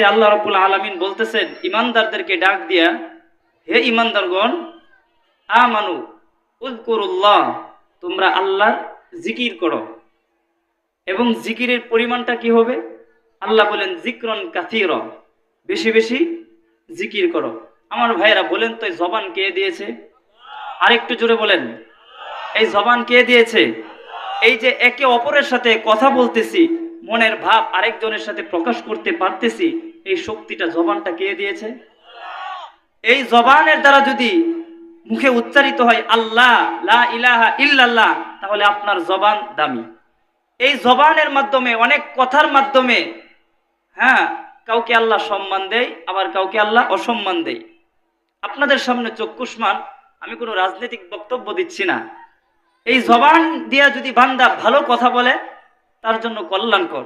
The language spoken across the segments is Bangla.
আল্লাহ রাব্বুল আলামিন বলতেছেন ইমানদারদেরকে ডাক দিয়া, হে ইমানদারগণ, আমানু উযকুরুল্লাহ, তোমরা আল্লাহর জিকির করো। এবং জিকিরের পরিমাণটা কি হবে? আল্লাহ বলেন যিকরন কাসীরা, বেশি বেশি জিকির করো। আমার ভাইরা বলেন তো, এই জবান কে দিয়েছে? আরেকটু জোরে বলেন, এই জবান কে দিয়েছে? এই যে একে অপরের সাথে কথা বলতেছি, মনের ভাব আরেকজনের সাথে প্রকাশ করতে পারতেছি, এই শক্তিটা জবানটা কে দিয়েছে? এই জবানের দ্বারা যদি মুখে উচ্চারিত হয় আল্লাহ লা ইলাহা ইল্লাল্লাহ, তাহলে আপনার জবান দামি। এই জবানের মাধ্যমে, অনেক কথার মাধ্যমে, হ্যাঁ, কাউকে আল্লাহ সম্মান দেয়, আবার কাউকে আল্লাহ অসম্মান দেয়। আপনাদের সামনে চক্ষুষ্মান, আমি কোনো রাজনৈতিক বক্তব্য দিচ্ছি না। এই জবান দিয়া যদি বান্দা ভালো কথা বলে, তার জন্য কল্যাণকর।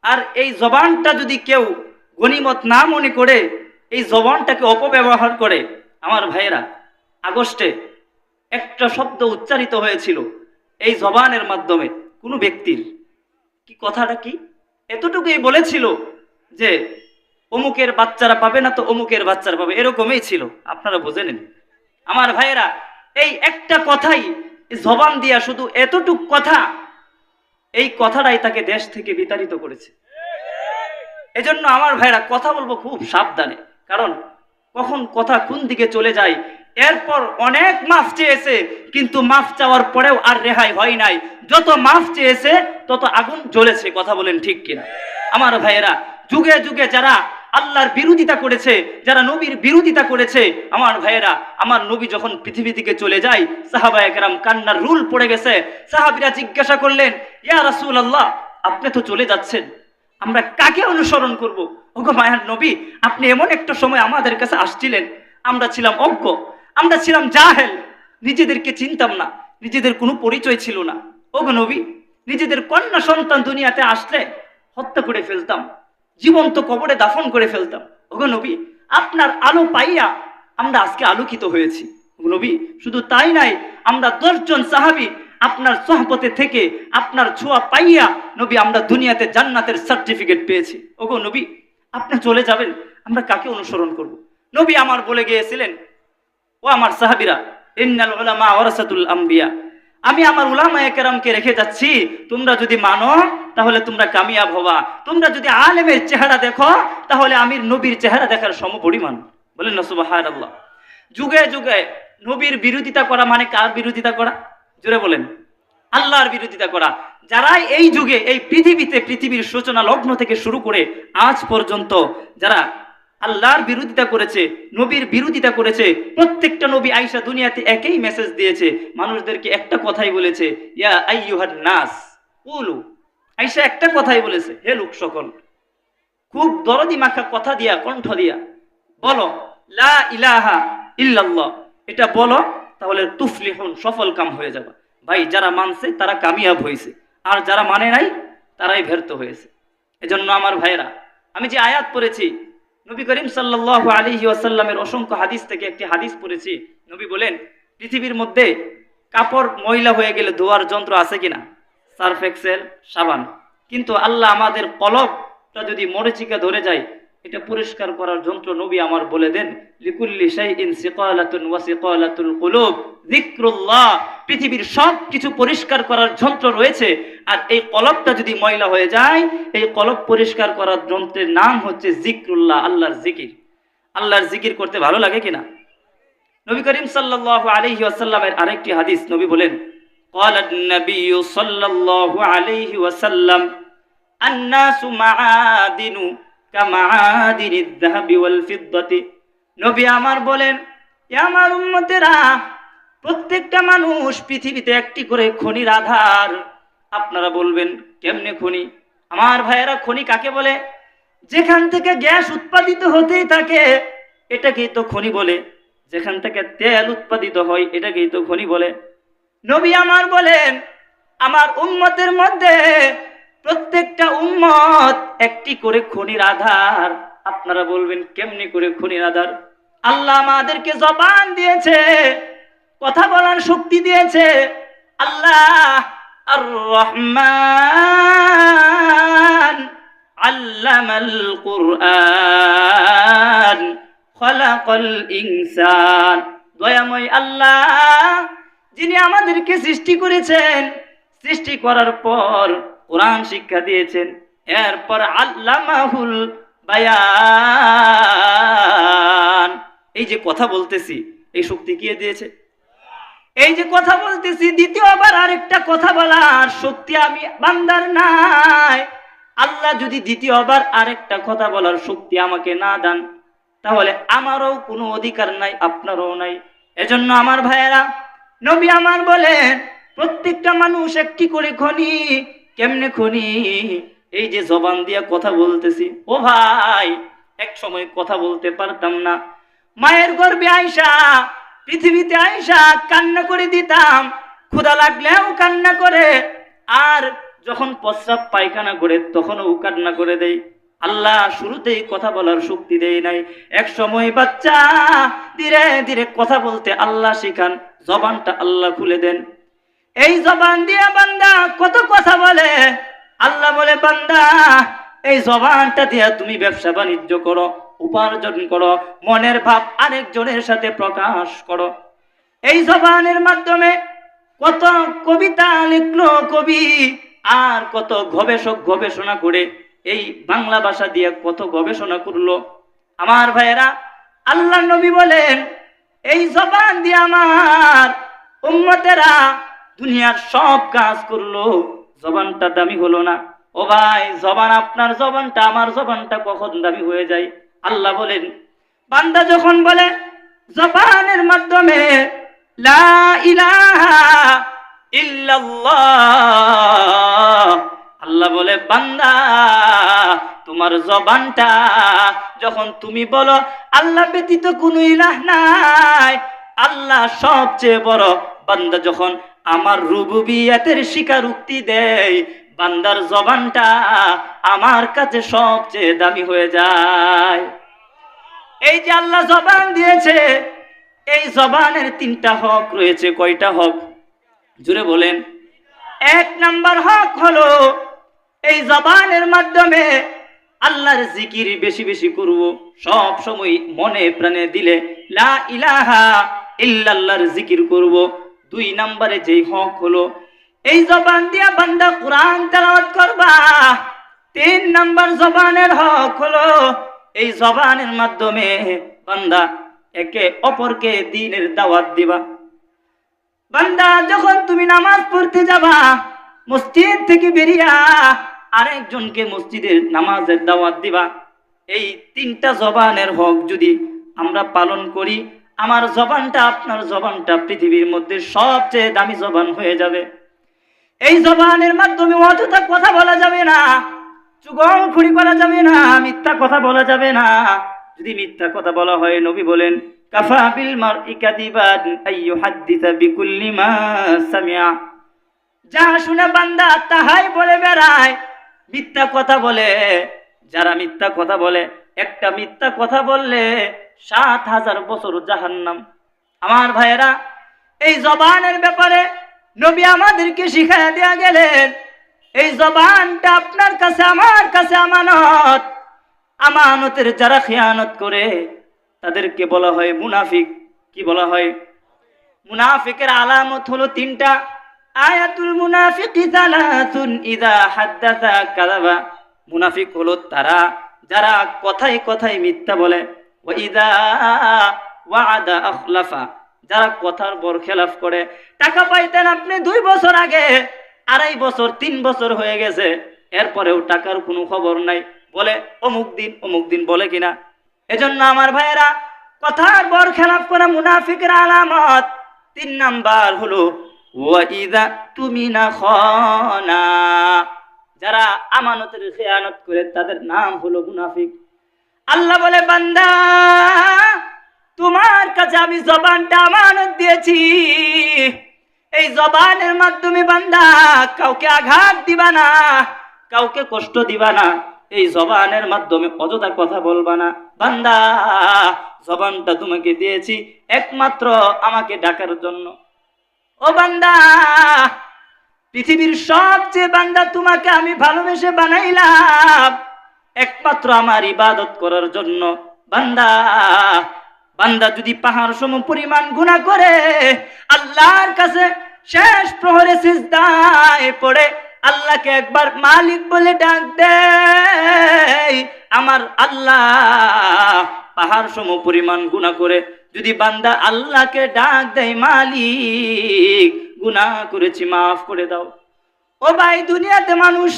আর এই জবানটা যদি কেউ গনিমত না মনে করে এই জবানটাকে অপব্যবহার করে, আমার ভাইয়েরা, আগস্টে একটা শব্দ উচ্চারিত হয়েছিল এই জবানের মাধ্যমে কোনো ব্যক্তির, কি কথাটা কি? এতটুকুই বলেছিল যে অমুকের বাচ্চারা পাবে না তো অমুকের বাচ্চারা পাবে, এরকমই ছিল। আপনারা বুঝে নিন আমার ভাইয়েরা, এই একটা কথাই জবান দিয়া, শুধু এতটুক কথা, এই কথাটাই তাকে দেশ থেকে বিতাড়িত করেছে। এজন্য আমার ভাইরা, কথা বলবো খুব সাবধানে, কারণ কখন কথা কোন দিকে চলে যায়। এরপর অনেক মাফ চেয়েছে, কিন্তু মাফ চাওয়ার পরেও আর রেহাই হয় নাই। যত মাফ চেয়েছে তত আগুন জ্বলেছে। কথা বলেন ঠিক কিনা? আমার ভাইয়েরা, যুগে যুগে যারা আল্লাহর বিরোধিতা করেছে, যারা নবীর বিরোধিতা করেছে, আমার ভাইয়েরা, আমার নবী যখন পৃথিবী থেকে চলে যায়, সাহাবায়ে কেরাম কান্নার রুল পড়ে গেছে। সাহাবীরা জিজ্ঞাসা করলেন, ইয়া রাসূলুল্লাহ, আপনি তো চলে যাচ্ছেন, আমরা কাকে অনুসরণ করব? ওগো মায়ার নবী, আপনি এমন একটা সময় আমাদের কাছে আসছিলেন, আমরা ছিলাম অজ্ঞ, আমরা ছিলাম জাহেল, নিজেদেরকে চিনতাম না, নিজেদের কোনো পরিচয় ছিল না। ওগো নবী, নিজেদের কন্যা সন্তান দুনিয়াতে আসলে হত্যা করে ফেলতাম, জীবন্ত কবরে দাফন করে ফেলতাম। ওগো নবী, আপনার আলো পাইয়া আমরা আজকে আলোকিত হয়েছি। ওগো নবী, শুধু তাই নাই, আমরা 10 জন সাহাবী আপনার সোহবতে থেকে, আপনার ছোঁয়া পাইয়া নবী আমরা দুনিয়াতে জান্নাতের সার্টিফিকেট পেয়েছি। ওগো নবী, আপনি চলে যাবেন, আমরা কাকে অনুসরণ করব? নবী আমার বলে গিয়েছিলেন, ও আমার সাহাবীরা, ইন্নাল উলামা ওয়ারাসাতুল আম্বিয়া, আমি আমার উলামায়ে কেরামকে রেখে যাচ্ছি, তোমরা যদি মানো তাহলে তোমরা কামিয়াব হবা, তোমরা যদি আলেমের চেহারা দেখো তাহলে আমির নবীর চেহারা দেখার সমপরিমাণ। বলেন না সুবহানাল্লাহ। যুগে যুগে নবীর বিরোধিতা করা মানে কার বিরোধিতা করা? জোরে বলেন, আল্লাহর বিরোধিতা করা। যারা এই যুগে, এই পৃথিবীতে, পৃথিবীর সূচনা লগ্ন থেকে শুরু করে আজ পর্যন্ত যারা আল্লাহর বিরোধিতা করেছে, নবীর বিরোধিতা করেছে, প্রত্যেকটা নবী আয়েশা দুনিয়াতে একই মেসেজ দিয়েছে, মানুষদেরকে একটা কথাই বলেছে, ইয়া আইয়ুহান নাস কুলু। আয়েশা একটা কথাই বলেছে, হে লোক সকল, খুব দরদি মাখা কথা দিয়া, কণ্ঠ দিয়া বলো, লা ইলাহা ইল্লাল্লাহ, এটা বলো, তাহলে তুফলিহুন, সফল কাম হয়ে যাবে। ভাই, যারা মানছে তারা কামিয়াব হয়েছে, আর যারা মানে নাই তারাই ব্যর্থ হয়েছে। এজন্য আমার ভাইরা, আমি যে আয়াত পড়েছি, নবী করিম সাল্লাল্লাহু আলাইহি ওয়াসাল্লামের অসংখ্য হাদিস থেকে একটি হাদিস পড়েছি। নবী বলেন, পৃথিবীর মধ্যে কাপড় ময়লা হয়ে গেলে ধোয়ার যন্ত্র আছে কিনা? সার্ফ এক্সেল, সাবান। কিন্তু আল্লাহ আমাদের কলবটা যদি মরিচিকা ধরে যায়, এটা পরিষ্কার করার যন্ত্র নবী আমার বলে দেন, লিকুল্লি শাইইন সিকালাতুন ওয়া সিকালাতুল কুলুব যিকরুল্লাহ। পৃথিবীর সব কিছু পরিষ্কার করার যন্ত্র রয়েছে, আর এই কলবটা যদি ময়লা হয়ে যায়, এই কলব পরিষ্কার করার যন্ত্রের নাম হচ্ছে যিকরুল্লাহ, আল্লাহর জিকির। আল্লাহর জিকির করতে ভালো লাগে কিনা? নবী করিম সাল্লাল্লাহু আলাইহি ওয়াসাল্লামের আরেকটি হাদিস, নবী বলেন, ক্বালান নাবিয়্যু সাল্লাল্লাহু আলাইহি ওয়াসাল্লাম, আন-নাসু মাআদিনু কামাআদিনিদ যাহাবি ওয়াল ফিদ্দাতি। নবী আমার বলেন, এ আমার উম্মতেরা, প্রত্যেকটা মানুষ পৃথিবীতে একটি করে খনির আধার। আপনারা বলবেন, কেমনে খনি? আমার ভাইয়েরা, খনি কাকে বলে? যেখান থেকে গ্যাস উৎপাদিত হতেই থাকে, এটাকেই তো খনি বলে। যেখান থেকে তেল উৎপাদিত হয়, এটাকেই তো খনি বলে। নবী আমার বলেন, আমার উম্মতের মধ্যে প্রত্যেকটা উম্মত একটি করে খনির আধার। আপনারা বলবেন, কেমনি করে খনির আধার? আল্লাহ আমাদেরকে জবান দিয়েছে, কথা বলার শক্তি দিয়েছে। আল্লাহ আর রহমান আল্লামাল কুরআন খালাকাল ইনসান। দয়াময় আল্লাহ যিনি আমাদেরকে সৃষ্টি করেছেন, সৃষ্টি করার পর কোরআন শিক্ষা দিয়েছেন, এরপর আল্লামাহুল বায়ান। এই যে কথা বলতেছি, এই শক্তি কে দিয়েছে? এই যে কথা বলতেছি, দ্বিতীয়বার আরেকটা কথা বলার শক্তি আমি বান্দার নাই। আল্লাহ যদি দ্বিতীয়বার আরেকটা কথা বলার শক্তি আমাকে না দেন, তাহলে আমারও কোনো অধিকার নাই, আপনারও নাই। এজন্য আমার ভাইয়েরা, নবী আমার বলেন প্রত্যেকটা মানুষ একটি করে খনি। কেমনে খনি? এই যে জবান দিয়া কথা বলতেছি, ও ভাই, এক সময় কথা বলতে পারতাম না। মায়ের গর্ভে আইসা, পৃথিবীতে আইসা কান্না করে দিতাম, ক্ষুধা লাগলেও কান্না করে, আর যখন প্রস্রাব পায়খানা করে তখনও কান্না করে দেই। আল্লাহ শুরুতেই কথা বলার শক্তি দেয় নাই। এক সময় বাচ্চা ধীরে ধীরে কথা বলতে আল্লাহ শিখান, জবানটা আল্লাহ খুলে দেন। এই জবান দিয়ে বান্দা কত কথা বলে। আল্লাহ বলে, বান্দা এই জবানটা দিয়ে তুমি ব্যবসা বাণিজ্য করো, উপার্জন করো, মনের ভাব আরেকজনের সাথে প্রকাশ করো। এই জবানের মাধ্যমে কত কবিতা লিখলো কবি, আর কত গবেষক গবেষণা করে এই বাংলা ভাষা দিয়ে কত গবেষণা করলো। আমার ভাইয়েরা, আল্লাহ নবী বলেন এই জবান দিয়ে আমার উম্মতেরা দুনিয়ার সব কাজ করলো, জবানটা দামি হলো না। ও ভাই, জবান, আপনার জবানটা আমার জবানটা কখন দামি হয়ে যায়? আল্লাহ বলেন, বান্দা যখন বলে জবানের মাধ্যমে লা ইলাহা ইল্লাল্লাহ, আল্লাহ বলে, বান্দা তোমার জবানটা যখন তুমি বলো আল্লাহ ব্যতীত কোনো ইলাহ নাই, আল্লাহ সবচেয়ে বড়, বান্দা যখন আমার রুবুবিয়তের স্বীকারোক্তি দেয়, বান্দার জবানটা আমার কাছে সবচেয়ে দামি হয়ে যায়। এই যে আল্লাহ জবান দিয়েছে, এই জবানের তিনটা হক রয়েছে। কয়টা হক? জুড়ে বলেন। এক নাম্বার হক হলো এই জবানের মাধ্যমে আল্লাহর জিকির বেশি বেশি করব, সব সময় মনে প্রাণে দিলে লা ইলাহা ইল্লাল্লাহর জিকির করব। দুই নম্বরে যেই হক হলো এই জবান দিয়া বান্দা কোরআন তেলাওয়াত করবা। তিন নম্বর জবানের হক হলো এই জবানের মাধ্যমে বান্দা একে অপরকে দ্বীনের দাওয়াত দিবা। বান্দা যখন তুমি নামাজ পড়তে যাবা, মসজিদ থেকে বেরিয়া আরেকজনকে মসজিদের নামাজের দাওয়াত দিবা। এই তিনটা জবানের হক যদি আমরা পালন করি, আমার জবানটা, আপনার জবানটা পৃথিবীর মধ্যে সবচেয়ে দামি জবান হয়ে যাবে। এই জবানের মাধ্যমে অযথা কথা বলা যাবে না, চুগলখড়ি করা যাবে না, মিথ্যা কথা বলা যাবে না। যদি মিথ্যা কথা বলা হয়, নবী বলেন কাফা বিল মারই কাদিবান আইয়ুহাদ্দিসা বিকুল্লি মা সামিআ। যা শুনে বান্দা তাহাই বলে বেড়ায়, মিথ্যা কথা বলে। যারা মিথ্যা কথা বলে, একটা মিথ্যা কথা বললে ৭,০০০ বছর জাহান্নাম। আমার ভাইয়েরা, এই জবানের ব্যাপারে নবী আমাদেরকে শিখাইয়া দেয়া গেলেন, এই জবানটা আপনার কাছে আমার কাছে আমানত। আমানতের যারা খেয়ানত করে তাদেরকে বলা হয় মুনাফিক। কি বলা হয়? মুনাফিকের আলামত হলো তিনটা। আয়াতুল মুনাফিকি সালাসুন ইযা হাদ্দাসা কাযাবা। মুনাফিক হলো তারা যারা কথায় কথায় মিথ্যা বলে। ওয়া ইযা ওয়া'দা আখলাফা, যারা কথার বরখেলাফ করে। টাকা পাইতেন আপনি 2 বছর আগে, 2.5 বছর 3 বছর হয়ে গেছে, এরপরেও টাকার কোনো খবর নাই, বলে অমুক দিন বলে কিনা। এজন্য আমার ভাইয়েরা, কথার বরখেলাফ করা মুনাফিকের আলামত। 3 নাম্বার হলো ওয়া ইযা তুমিনা খানা, যারা আমানতের খেয়ানত করে তাদের নাম হলো মুনাফিক। আল্লাহ বলে, বান্দা তোমার কাছে আমি জবানটা আমানত দিয়েছি, এই জবানের মাধ্যমে বান্দা কাউকে আঘাত দিবা না, কাউকে কষ্ট দিবা না। এই জবানের মাধ্যমে অযথা কথা বলবা না। বান্দা জবানটা তোমাকে দিয়েছি একমাত্র আমাকে ডাকার জন্য। ও বান্দা, পৃথিবীর সবচেয়ে বান্দা তোমাকে আমি ভালোবেসে বানাইলাম, একমাত্র আমার ইবাদত করার জন্য। বান্দা বান্দা যদি পাহাড় সম পরিমাণ গুনাহ করে আল্লাহর কাছে শেষ প্রহরে সিজদায় পড়ে আল্লাহকে একবার মালিক বলে ডাক দেয়, আমার আল্লাহ পাহাড় সম পরিমাণ গুনাহ করে যদি বান্দা আল্লাহকে ডাক দেয়, মালিক গুনাহ করেছি মাফ করে দাও। ও ভাই, দুনিয়াতে মানুষ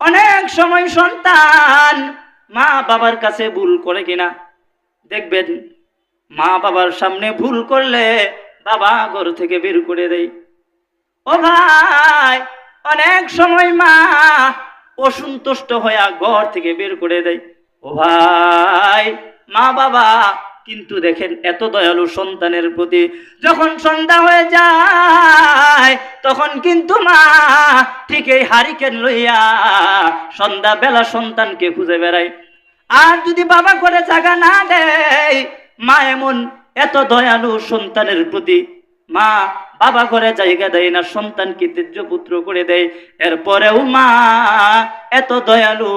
অনেক সময় সন্তান মা বাবার কাছে ভুল করে কিনা দেখবেন, মা বাবার সামনে ভুল করলে বাবা ঘর থেকে বের করে দেয়। ও ভাই, অনেক সময় মা অসন্তুষ্ট হয়ে ঘর থেকে বের করে দেয়। ও ভাই, মা বাবা কিন্তু দেখেন এত দয়ালু সন্তানের প্রতি, যখন সন্ধ্যা হয়ে যায় তখন কিন্তু মা ঠিক এই হারিকেন লইয়া সন্ধ্যা বেলা সন্তানকে খুঁজে বেড়ায়। আর যদি বাবা করে জায়গা না দেয়, মা এমন এত দয়ালু সন্তানের প্রতি, মা বাবা ঘরে জায়গা দেয় না, সন্তানকে তেজ্য পুত্র করে দেয়। এরপরেও মা এত দয়ালু,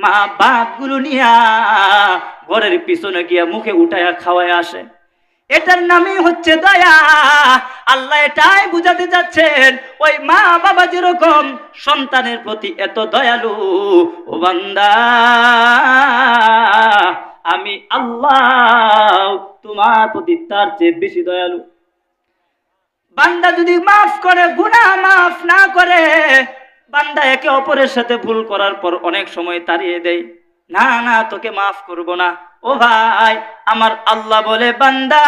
মা ভাতগুলো নিয়া ঘরের পিছনে গিয়া মুখে উঠায়া খাওয়ায় আসে। এটার নামই হচ্ছে দয়া। আল্লাহ এটাই বুঝাতে যাচ্ছেন, ওই মা বাবা যেরকম সন্তানের প্রতি এত দয়ালু, ও বান্দা আমি আল্লাহ তোমার প্রতি তার চেয়ে বেশি দয়ালু। বান্দা যদি মাফ করে, গুনাহ মাফ না করে, বান্দা একে অপরের সাথে ভুল করার পর অনেক সময় তাড়িয়ে দেয়, না না তোকে মাফ করব না। ও ভাই, আমার আল্লাহ বলে, বান্দা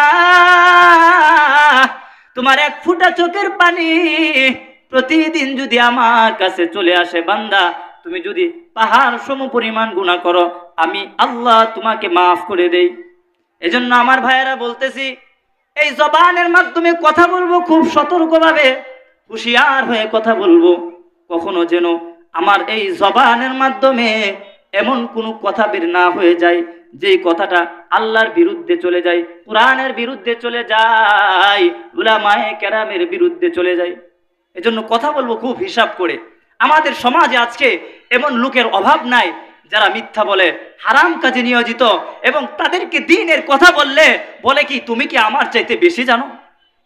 তোমার এক ফোঁটা চোখের পানি প্রতিদিন যদি আমার কাছে চলে আসে, বান্দা তুমি যদি পাহাড় সম পরিমাণ গুনাহ করো, আমি আল্লাহ তোমাকে মাফ করে দেই। এজন্য আমার ভাইয়েরা বলতেছি, এই জবানের মাধ্যমে কথা বলবো, খুব সতর্কভাবে হুঁশিয়ার হয়ে কথা বলবো। কখনো যেন আমার এই জবানের মাধ্যমে এমন কোনো কথা বের না হয়ে যায় যে কথাটা আল্লাহর বিরুদ্ধে চলে যায়, কোরআনের বিরুদ্ধে চলে যায়, উলামায়ে কেরামের বিরুদ্ধে চলে যায়। এজন্য কথা বলবো খুব হিসাব করে। আমাদের সমাজে আজকে এমন লোকের অভাব নাই যারা মিথ্যা বলে, হারাম কাজে নিয়োজিত, এবং তাদেরকে দ্বীনের কথা বললে বলে কি তুমি কি আমার চাইতে বেশি জানো?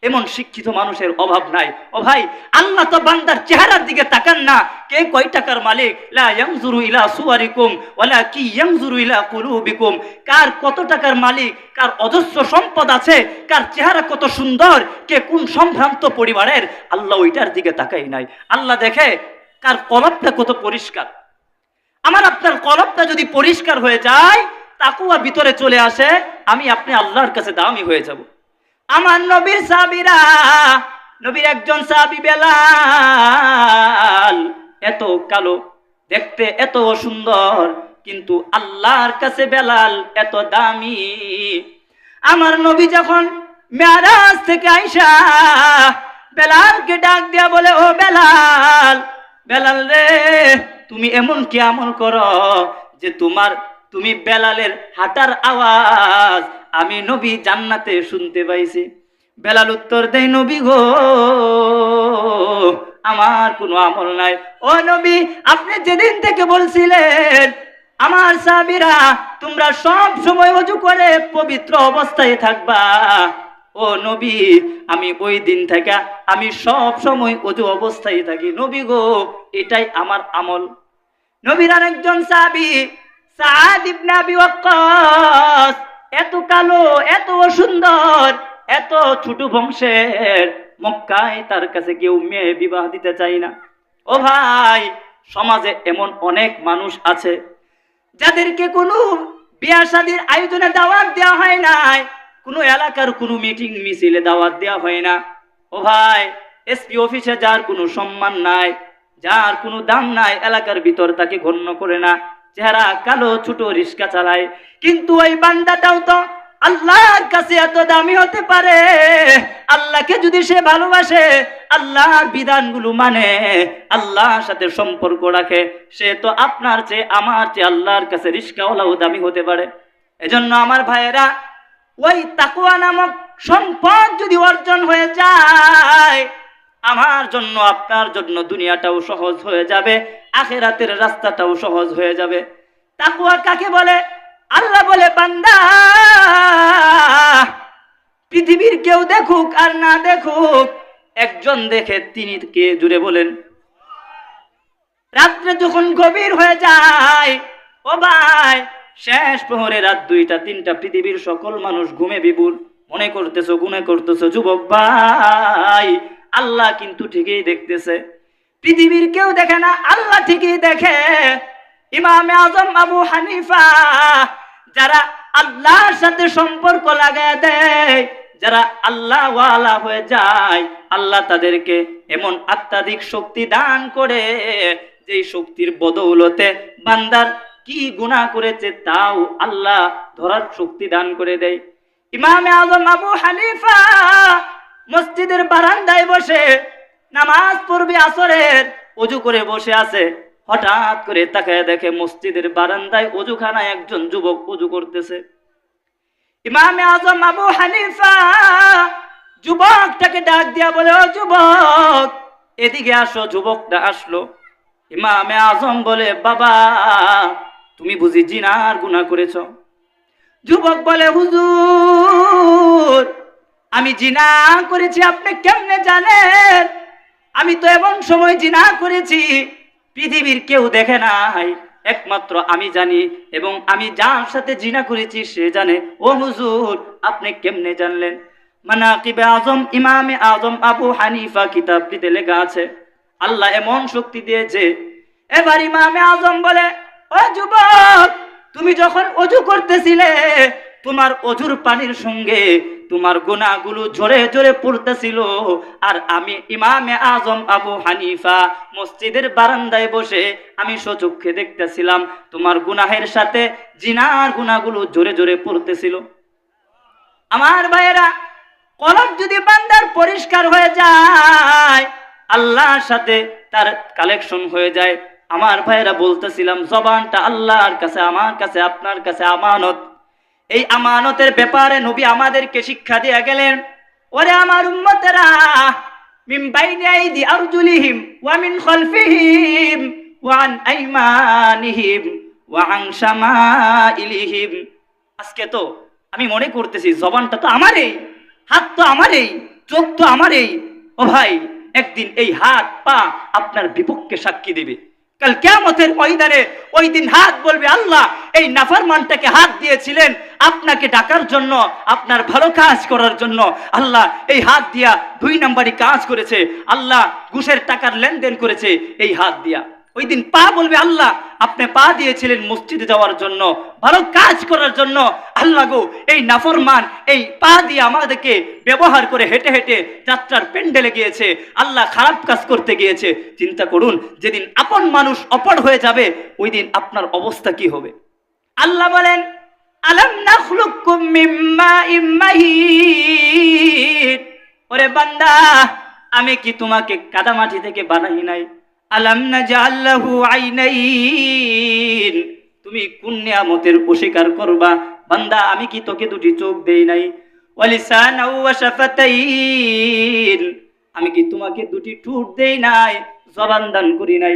এমন শিক্ষিত মানুষের অভাব নাই। ও ভাই, আল্লাহ তো বান্দার চেহারার দিকে তাকান না, কে কয় টাকার মালিক, লা ইয়ানজুরু ইলা সুওয়ারিকুম ওয়ালা কি ইয়ানজুরু ইলা কুলুবিকুম। কার কত টাকার মালিক, কার অজস্র সম্পদ আছে, কার চেহারা কত সুন্দর, কে কোন সম্ভ্রান্ত পরিবারের, আল্লাহ ওইটার দিকে তাকাই নাই। আল্লাহ দেখে কার কলবটা কত পরিষ্কার। আমার আপনার কলবটা যদি পরিষ্কার হয়ে যায়, তাকওয়া ভিতরে চলে আসে, আমি আপনি আল্লাহর কাছে দামি হয়ে যাব। আমার নবীর সাহাবীরা, নবীর একজন সাহাবী বেলাল, এত কালো দেখতে, এত সুন্দর, কিন্তু আল্লাহর কাছে বেলাল এত দামি। আমার নবী যখন মেরাজ থেকে আইসা বেলালকে ডাক দিয়া বলে, ও বেলাল, বেলাল রে, তুমি এমন কি আমল করো যে তুমি বেলালের হাঁটার আওয়াজ আমি নবী জান্নাতে শুনতে পাইছি। বেলাল উত্তর দেয়, নবী গো, আমার কোনো আমল নাই। ও নবী, আপনি যেদিন থেকে বলছিলেন আমার সাহাবীরা তোমরা সব সময় ওযু করে পবিত্র অবস্থায় থাকবা, ও নবী, আমি ওই দিন থেকে আমি সব সময় ওযু অবস্থায় থাকি নবী গো, এটাই আমার আমল। নবীর আরেকজন সাহাবী সাদ ইবনে আবি ওয়াক্কাস, এত কালো, এত সুন্দর, এত ছোট বংশের, মক্কায় তার কাছে কেউ মেয়ে বিবাহ দিতে চায় না। ও ভাই, সমাজে এমন অনেক মানুষ আছে যাদেরকে কোনো বিয়া শাদীর আয়োজনে দাওয়াত দেওয়া হয় নাই, কোনো এলাকার কোনো মিটিং মিছিলে দাওয়াত দেওয়া হয় না। ও ভাই, এসপি অফিসে যার কোনো সম্মান নাই, যার কোনো দাম নাই, এলাকার ভিতর তাকে গণ্য করে না, চেহারা কালো, ছোট রিক্সা চালায়, কিন্তু ওই বান্দাটাও তো আল্লাহর কাছে এত দামি হতে পারে। আল্লাহকে যদি সে ভালোবাসে, আল্লাহর বিধানগুলো মানে, আল্লাহর সাথে সম্পর্ক রাখে, সে তো আপনার চেয়ে, আমার চেয়ে আল্লাহর কাছে রিক্সাওয়ালাও দামি হতে পারে। এজন্য আমার ভাইয়েরা, ওই তাকওয়া নামক সম্পদ যদি অর্জন হয়ে যায়, আমার জন্য, আপনার জন্য দুনিয়াটাও সহজ হয়ে যাবে, আখিরাতের রাস্তাটাও সহজ হয়ে যাবে। তাকওয়া কাকে বলে? আল্লাহ বলে, বান্দা পৃথিবীর কেউ দেখুক আর না দেখুক, একজন দেখে তিনি কে? জুড়ে বলেন। রাত্রে যখন গভীর হয়ে যায়, ও ভাই, শেষ প্রহরে রাত 2টা 3টা, পৃথিবীর সকল মানুষ ঘুমে বিভোর, মনে করতেছো, গুনে করতেছো, যুবক ভাই, আল্লাহ কিন্তু ঠিকই দেখতেছে। পৃথিবীর কেউ দেখে না, আল্লাহ ঠিকই দেখে। ইমামে আজম আবু হানিফা, যারা আল্লাহর সাথে সম্পর্ক লাগায় দেয়, যারা আল্লাহ ওয়ালা হয়ে যায়, আল্লাহ তাদেরকে এমন আত্মাধিক শক্তি দান করে, যেই শক্তির বদৌলতে বান্দার কি গুনাহ করেছে তাও আল্লাহ ধরার শক্তি দান করে দেয়। ইমামে আজম আবু হানিফা মসজিদের বারান্দায় বসে নামাজ পড়বে আসরের, ওযু করে বসে আছে। হঠাৎ করে তাকায় দেখে মসজিদের বারান্দায় ওযুখানায় একজন যুবক ওযু করতেছে। ইমামে আজম আবু হানিফা যুবকটাকে ডাক দিয়া বলে, ও যুবক, এদিকে আসো। যুবকটা আসলো। ইমামে আজম বলে, বাবা, তুমি বুঝি জিনার গুনাহ করেছো? যুবক বলে, হুজুর, আমি জিনা করেছি আপনি কেমনে জানেন? আমি তো এমন সময় জিনা করেছি পৃথিবীর কেউ দেখে নাই, একমাত্র আমি জানি, এবং আমি যার সাথে জিনা করেছি সে জানে। ও হুজুর, আপনি কেমনে জানলেন? মানাকিবে আজম ইমামে আজম আবু হানিফা কিতাবটিতে লেখা আছে। আল্লাহ এমন শক্তি দিয়েছে। এবার ইমামে আজম বলে, ও যুবক, তুমি যখন ওযু করতেছিলে, তোমার ওযুর পানির সঙ্গে তোমার গুনাহগুলো ঝরে ঝরে পড়তেছিল, আর আমি ইমামে আজম আবু হানিফা মসজিদের বারান্দায় বসে আমি সচক্ষে দেখতেছিলাম তোমার গুনাহের সাথে জিনার গুনাহগুলো ঝরে ঝরে পড়তেছিল। আমার ভাইয়েরা, কলব যদি বান্দার পরিষ্কার হয়ে যায়, আল্লাহর সাথে তার কালেকশন হয়ে যায়। আমার ভাইয়েরা, বলতেছিলাম জবানটা আল্লাহর কাছে, আমার কাছে, আপনার কাছে আমানত। এই আমানতের ব্যাপারে নবী আমাদেরকে শিক্ষা দিয়ে গেলেন। ওরে আমার উম্মতেরা, মিন বাইনি আইদি আরজুলিহিম ওয়া মিন খালফিহিম ওয়া আন আইমানিহিম ওয়া আন শামাইলিহিম। আজকে তো আমি মনে করতেছি জবানটা তো আমারই, হাত তো আমারই, চোখ তো আমারই। ও ভাই, একদিন এই হাত পা আপনার বিপক্ষে সাক্ষী দিবে। কাল কিয়ামতের ময়দানে ওই দিন হাত বলবে, আল্লাহ এই নাফরমানটাকে হাত দিয়েছিলেন আপনাকে ডাকার জন্য, আপনার ভালো কাজ করার জন্য। আল্লাহ এই হাত দিয়া 2 নাম্বারি কাজ করেছে, আল্লাহ ঘুষের টাকার লেনদেন করেছে এই হাত দিয়া। ওই দিন পা বলবে, আল্লাহ আপনি পা দিয়েছিলেন মসজিদে যাওয়ার জন্য, ভালো কাজ করার জন্য। আল্লাহ গো, এই নাফরমান এই পা দিয়ে আমাদেরকে ব্যবহার করে হেঁটে হেঁটে যাত্রার প্যান্ডেলে গিয়েছে, আল্লাহ খারাপ কাজ করতে গিয়েছে। চিন্তা করুন, যেদিন আপন মানুষ অপর হয়ে যাবে, ওই দিন আপনার অবস্থা কি হবে? আল্লাহ বলেন, আলাম নাখলুকুম মিন মাইম মাহিন। ওরে বান্দা, আমি কি তোমাকে কাদামাটি থেকে বানাই নাই? আলাম নাজআল লাহু আইনাইন। তুমি কোন নিয়ামতের অস্বীকার করবা? বান্দা, আমি কি তোকে 2টি চোখ দেই নাই? ওয়া লিসানাও ওয়া শাফাতাইন। আমি কি তোমাকে 2টি ঠোঁট দেই নাই, জবান দান করি নাই?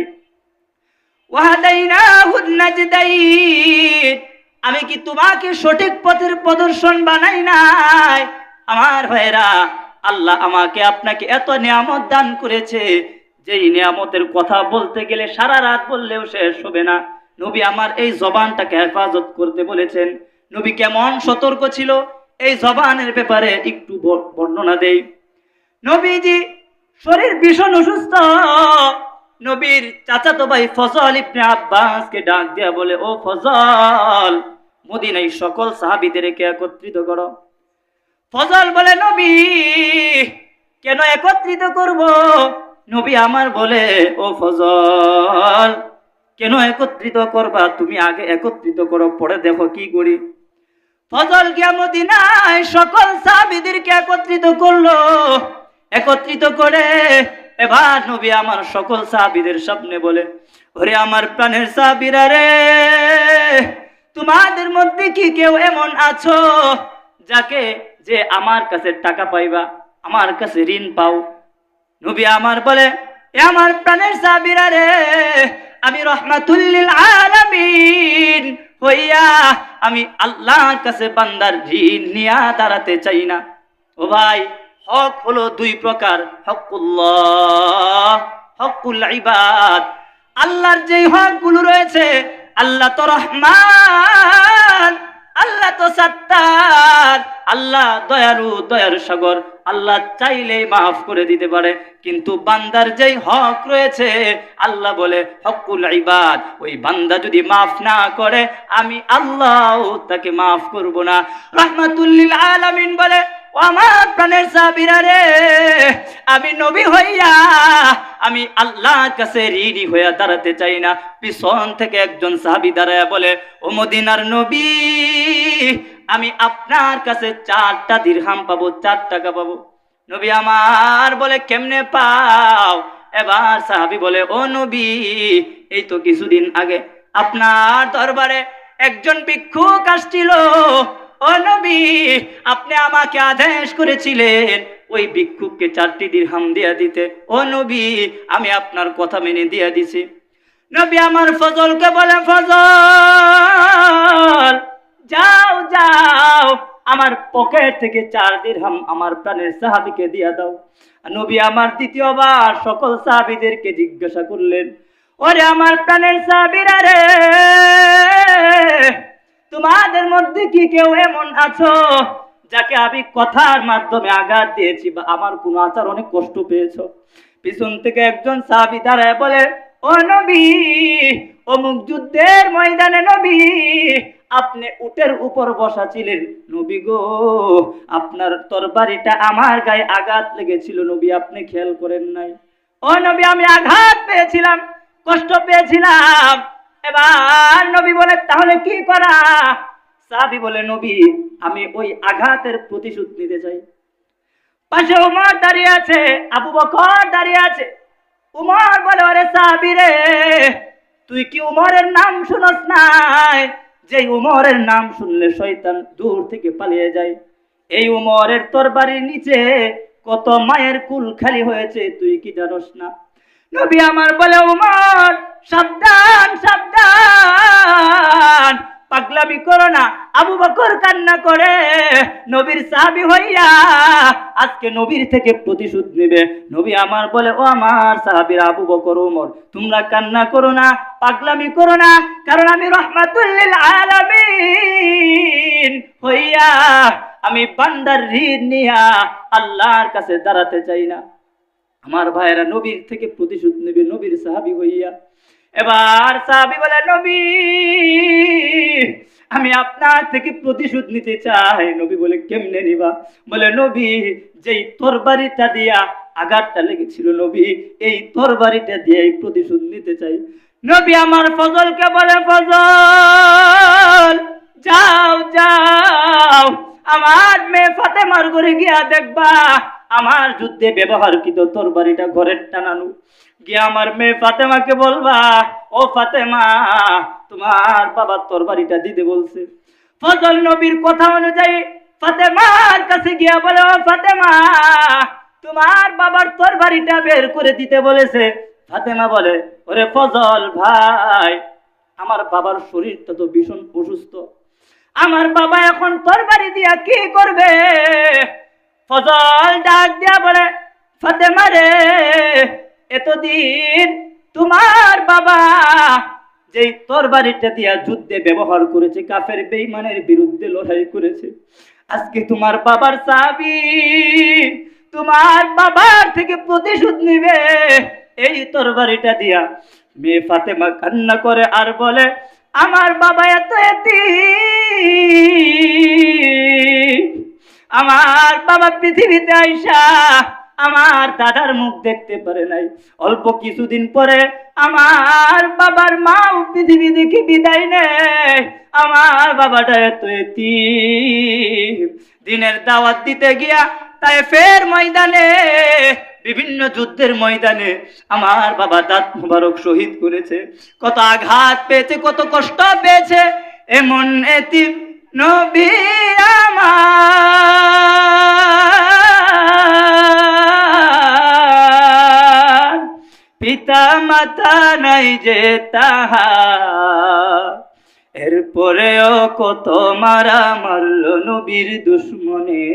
ওয়া হাদাইনাহুন নাজদাইন। আমি কি তোমাকে সঠিক পথের প্রদর্শন বানাই নাই? আমার ভাইরা, আল্লাহ আমাকে আপনাকে এত নিয়ামত দান করেছে, যেই নিয়ামতের কথা বলতে গেলে সারা রাত বললেও শেষ হবে না। নবী আমার এই জবানটাকে হেফাজত করতে বলেছেন। নবী কেমন সতর্ক ছিল এই জবানের ব্যাপারে একটু বর্ণনা দেই। নবীজি শরীর ভীষণ অসুস্থ। নবীর চাচাতো ভাই ফজল ইবনে আব্বাসকে ডাক দিয়া বলে, ও ফজল, মদিনায় সকল সাহাবীদেরকে একত্রিত করো। ফজল বলে, নবী কেন একত্রিত করব? নবী আমার বলে, ও ফজল, কেন একত্রিত করবা? তুমি আগে একত্রিত করো, পরে দেখো কি করি। ফজল গিয়া মদিনায় সকল সাহাবীদেরকে একত্রিত করলো। একত্রিত করে এবার নবী আমার সকল সাহাবীদের সামনে বলে, ওরে আমার প্রাণের সাহাবীরা রে, তোমাদের মধ্যে কি কেউ এমন আছো যাকে যে আমার কাছে টাকা পাইবা, আমার কাছে ঋণ পাও? নবী আমার বলে, এ আমার প্রাণের সাহাবীরা রে, আমি রাহমাতুল লিল আলামিন হইয়া আমি আল্লাহর কাছে বান্দার ঋণ নিয়া দাঁড়াতে চাই না। ও ভাই, হক হলো দুই প্রকার, হকুল্লাহ, হকুল ইবাদ। আল্লাহর যে হকগুলো রয়েছে, আল্লাহ তো রহমান, আল্লাহ তো সাত্তার, আল্লাহ দয়ালু, দয়ার সাগর, আল্লাহ চাইলে মাফ করে দিতে পারে। কিন্তু বান্দার যেই হক রয়েছে, আল্লাহ বলে হকুল ইবাদ, ওই বান্দা যদি মাফ না করে আমি আল্লাহ তাকে মাফ করব না। রাহমাতুল লিল আলামিন বলে, ও আমার প্রাণের সাহাবীরা রে, আমি নবী হইয়া আমি আল্লাহর কাছে ঋণী হইয়া দাঁড়াতে চাই না। পিছন থেকে একজন সাহাবী দাঁড়ায়া বলে, ও মদিনার নবী, আমি আপনার কাছে 4টা দিরহাম পাবো, 4 টাকা পাবো। নবী আমার বলে, কেমনে পাও? এবার সাহাবী বলে, ও নবী, এই তো কিছুদিন আগে আপনার দরবারে একজন ভিক্ষুক আসছিল। ও নবী, আপনি আমাকে আদেশ করেছিলেন ওই ভিক্ষুককে 4টি দিরহাম দিয়া দিতে। ও নবী, আমি আপনার কথা মেনে দিয়া দিছি। নবী আমার ফজলকে বলে, ফজল, যাও যাও, আমার পকেট থেকে 4 দিরহাম আমার প্রাণের সাহাবীকে দিয়া দাও। নবী আমার দ্বিতীয়বার সকল সাহাবীদেরকে জিজ্ঞাসা করলেন, ওরে আমার প্রাণের সাহাবীরা রে, তোমাদের মধ্যে কি কেউ এমন আছো যাকে আমি কথার মাধ্যমে আঘাত দিয়েছি বা আমার কোন আচরণে কষ্ট পেয়েছো? পিছন থেকে একজন সাহাবী দাঁড়ায় বলে, ও নবী, অমুক যুদ্ধের ময়দানে নবী আপনি উটের উপর বসা ছিলেন। নবী গো, আপনার তরবারিটা আমার গায়ে আঘাত লেগেছিল, নবী আপনি খেয়াল করেন নাই। ও নবী, আমি আঘাত পেয়েছিলাম, কষ্ট পেয়েছিলাম। এবার নবী বলে, তাহলে কি করা? সাহাবী বলে, নবী আমি ওই আঘাতের প্রতিশোধ নিতে চাই। পাশে উমর দাঁড়িয়ে আছে, আবু বকর দাঁড়িয়ে আছে। উমর বলে, ওরে সাহাবী রে, তুই কি উমরের নাম শুনস নাই? যে উমরের নাম শুনলে শয়তান দূর থেকে পালিয়ে যায়। এই উমরের তরবারির নিচে কত মায়ের কুল খালি হয়েছে, তুই কি জানোস না? নবী আমার বলে, উমর সাবধান সাবধান, পাগলামি করো না। আবু বকর কান্না করে, নবীর সাহাবী হইয়া আজকে নবীর থেকে প্রতিশোধ নেবে। নবী আমার বলে, ও আমার সাহাবীরা আবু বকর, ওমর, তোমরা কান্না করো না, পাগলামি করো না, কারণ আমি রাহমাতুল লিল আলামিন হইয়া আমি বান্দার ঋণ নিয়া আল্লাহর কাছে দাঁড়াতে চাই না। আমার ভাইয়েরা নবীর থেকে প্রতিশোধ নেবে নবীর সাহাবী হইয়া। এবার সাহাবী বলে, নবী আমি আপনার থেকে প্রতিশোধ নিতে চাই। নবী বলে, কেমনে নিবা? বলে, নবী যেই তরবারিটা দিয়া আঘাতটা লেগেছিল, নবী এই তরবারিটা দিয়ে প্রতিশোধ নিতে চাই। নবী আমার ফজলকে বলে, ফজল যাও যাও, আমার মেয়ে ফাতেমার ঘরে গিয়া দেখবা আমার যুদ্ধে ব্যবহারকৃত তরবারিটা ঘরের টানানো। গিয়া আমার মেয়ে ফাতেমাকে বলবা, ও ফাতেমা, তোমার বাবা তরবারিটা দিতে বলছে। ফজল নবীর কথা অনুযায়ী ফাতেমার কাছে গিয়া বলে, ও ফাতেমা, তোমার বাবার তরবারিটা বের করে দিতে বলেছে। ফাতেমা বলে, ওরে ফজল ভাই, আমার বাবার শরীরটা তো ভীষণ অসুস্থ, আমার বাবা এখন তরবারি দিয়া কি করবে? ফজল ডাক দিয়া বলে, ফাতেমা রে, এতদিন তোমার বাবা যেই তরবারিটা দিয়া যুদ্ধে ব্যবহার করেছে, কাফের বেঈমানের বিরুদ্ধে লড়াই করেছে, আজকে তোমার বাবার সাহাবী তোমার বাবার থেকে প্রতিশোধ নিবে এই তরবারিটা দিয়া। মেয়ে ফাতেমা কান্না করে আর বলে, আমার বাবা এত এতিম, আমার বাবা পৃথিবীতে আইসা আমার দাদার মুখ দেখতে পারে নাই, অল্প কিছুদিন পরে আমার বাবার মাও পৃথিবী দেখে বিদায় নেয়, আমার বাবাটা এত এতিম। দিনের দাওয়াত দিতে গিয়া তায়েফের ময়দানে, বিভিন্ন যুদ্ধের ময়দানে আমার বাবা দাঁত মুবারক শহীদ করেছে, কত আঘাত পেয়েছে, কত কষ্ট পেয়েছে। এমন এতিম নবী আমার, পিতা মাথা নাই যে তাহার, এরপরেও কত মারা মারলো নবীর দুশ্মনে,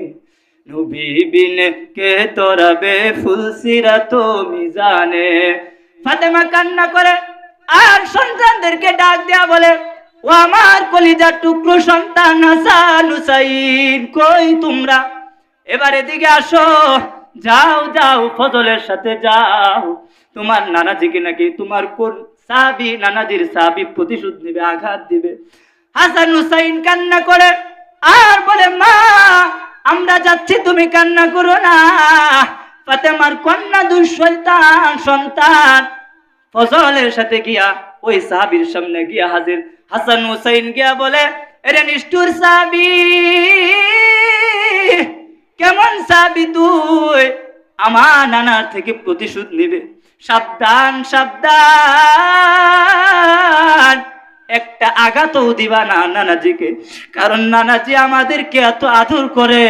নবী বিনে কে তোরাবে ফুলসিরাত মিজানে। ফাতেমা কান্না করে আর সন্তানদেরকে ডাক দেয়া বলে, ও আমার কলিজার টুকরো সন্তান হাসান হুসাইন, কই তোমরা? এবার এদিকে আসো, যাও যাও ফজলের সাথে যাও, তোমার নানাজিকে নাকি তোমার কোন সাহাবী, নানাজির সাহাবী প্রতিশোধ নেবে, আঘাত দিবে। হাসান হুসাইন কান্না করে আর বলে, মা আমরা যাচ্ছি, তুমি কান্না করো না। ফাতেমার কন্যা দুঃসন্তান সন্তান ফজলের সাথে গিয়া ওই সাহাবীর সামনে গিয়া হাজির। হাসান হুসাইন গিয়া বলে, এরে নিষ্ঠুর সাহাবী, কেমন সাহাবী তুই, আমার নানার থেকে প্রতিশোধ নিবে? সাবধান সাবধান, একটা আঘাতও দিবা না নানাজিকে, কারণ নানাজি আমাদেরকে এত আদর করে।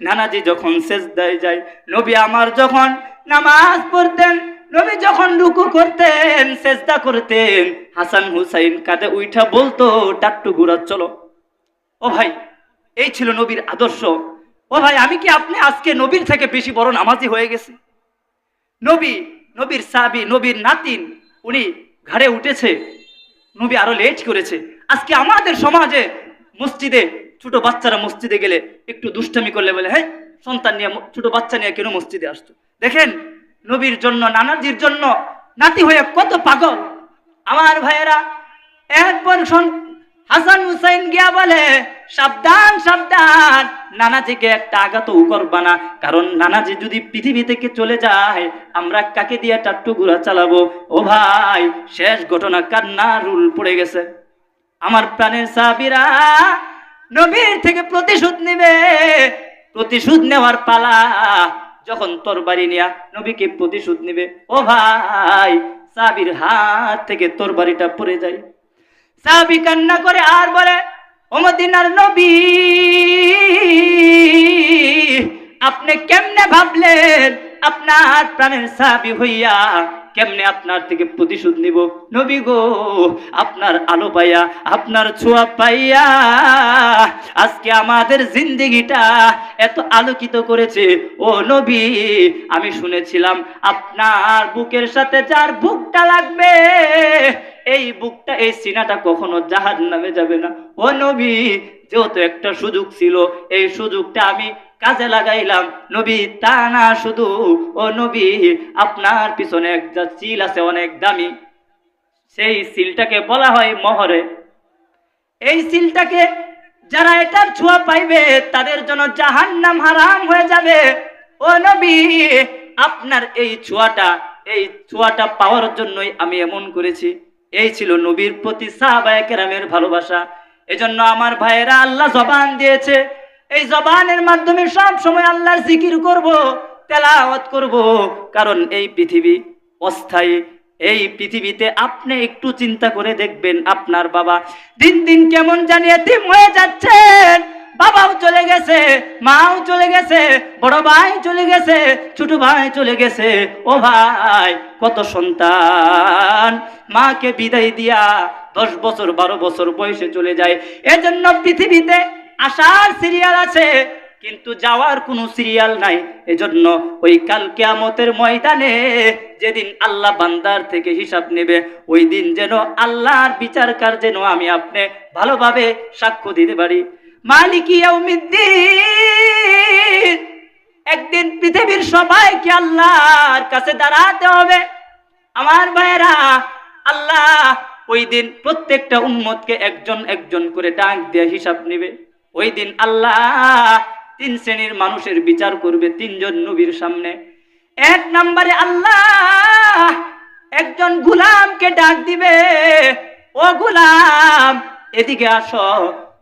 নানাজি যখন সেজদায় যায়, নবী আমার যখন নামাজ পড়তেন, নবী যখন রুকু করতেন, সেজদা করতেন, হাসান হুসাইন কাঁধে উঠা বলতো, টাট্টু ঘুরা চলো। ও ভাই, এই ছিল নবীর আদর্শ। ও ভাই, আমি কি আপনি আজকে নবীর থেকে বেশি বড় নামাজি হয়ে গেছি? নবীর সাহাবী, নবীর নাতিন, উনি ঘাড়ে উঠেছে, নবী আরো লেট করেছে। আজকে আমাদের সমাজে মসজিদে ছোট বাচ্চারা মসজিদে গেলে একটু দুষ্টামি করলে বলে, হ্যাঁ সন্তান নিয়ে, ছোট বাচ্চা নিয়ে কেন মসজিদে আসতো? দেখেন নবীর জন্য, নানাজির জন্য নাতি হয়ে কত পাগল। আমার ভাইয়েরা, এরপর হাসান হুসাইন গিয়া বলে, সাবধান সাবধান, নানাজিকে একটা আঘাতও করবা না, কারণ নানাজি যদি পৃথিবী থেকে চলে যায়, আমরা কাকে দিয়ে টাট্টু ঘোড়া চালাবো? ও ভাই, শেষ ঘটনা, কান্না রুল পড়ে গেছে। আমার প্রাণের সাহাবীরা নবীর থেকে প্রতিশোধ নেবে, প্রতিশোধ নেওয়ার পালা। যখন তরবারি নিয়া নবীকে প্রতিশোধ নেবে, ও ভাই, সাহাবীর হাত থেকে তরবারিটা পড়ে যায়। সাহাবী কান্না করে আর বলে, ও মদিনার নবী, আপনি কেমনে ভাবলেন আপনার প্রাণের সাহাবী হইয়া কেমনে আপনার থেকে প্রতিশোধ নিব? নবী গো, আপনার আলো পাইয়া, আপনার ছোঁয়া পাইয়া আজকে আমাদের জিন্দেগিটা এত আলোকিত করেছে। ও নবী, আমি শুনেছিলাম আপনার বুকের সাথে যার বুকটা লাগবে, এই বুকটা, এই সিনাটা কখনো জাহান্নামে যাবে না। ও নবী, যেহেতু একটা সুযোগ ছিল, এই সুযোগটা আমি কাজে লাগাইলাম। নবী তা না শুধু, ও নবী, আপনার পিছনে একটা চিল আছে অনেক দামি, সেই সিলটাকে বলা হয় মহরে। এই সিলটাকে যারা এটার ছোঁয়া পাইবে, তাদের জন্য জাহান্নাম হারাম হয়ে যাবে। ও নবী, আপনার এই ছোঁয়াটা পাওয়ার জন্যই আমি এমন করেছি। এই ছিল নবীর প্রতি সাহাবায়ে কেরামের ভালোবাসা। এজন্য আমার ভাইয়েরা, আল্লাহ জবান দিয়েছে, এই জবানের মাধ্যমে সব সময় আল্লাহর জিকির করব, তেলাওয়াত করব, কারণ এই পৃথিবী অস্থায়ী। এই পৃথিবীতে আপনি একটু চিন্তা করে দেখবেন, আপনার বাবা দিন দিন কেমন জানি এতিম হয়ে যাচ্ছেন। বাবাও চলে গেছে, মাও চলে গেছে, বড় ভাই চলে গেছে, ছোট ভাই চলে গেছে। ও ভাই, কত সন্তান মাকে বিদায় দিয়া 10 বছর 12 বছর বয়সে চলে যায়। এজন্য পৃথিবীতে আসার সিরিয়াল আছে, কিন্তু যাওয়ার কোনো সিরিয়াল নাই। এজন্য ওই কাল কিয়ামতের ময়দানে যেদিন আল্লাহ বান্দার থেকে হিসাব নেবে, ওই দিন যেন আল্লাহর বিচারকার যেন আমি আপনি ভালোভাবে সাক্ষ্য দিতে পারি। মালিক ইয়াউমিদ্দিন, একদিন পৃথিবীর সবাইকে আল্লাহর কাছে দাঁড়াতে হবে। আমার ভাইয়েরা, আল্লাহ ওই দিন প্রত্যেকটা উম্মতকে একজন একজন করে ডাক দিয়ে হিসাব নেবে। ওই দিন আল্লাহ 3 শ্রেণীর মানুষের বিচার করবে 3 জন নবীর সামনে। 1 নম্বরে আল্লাহ একজন গোলামকে ডাক দিবে, ও গোলাম, এদিকে আসো,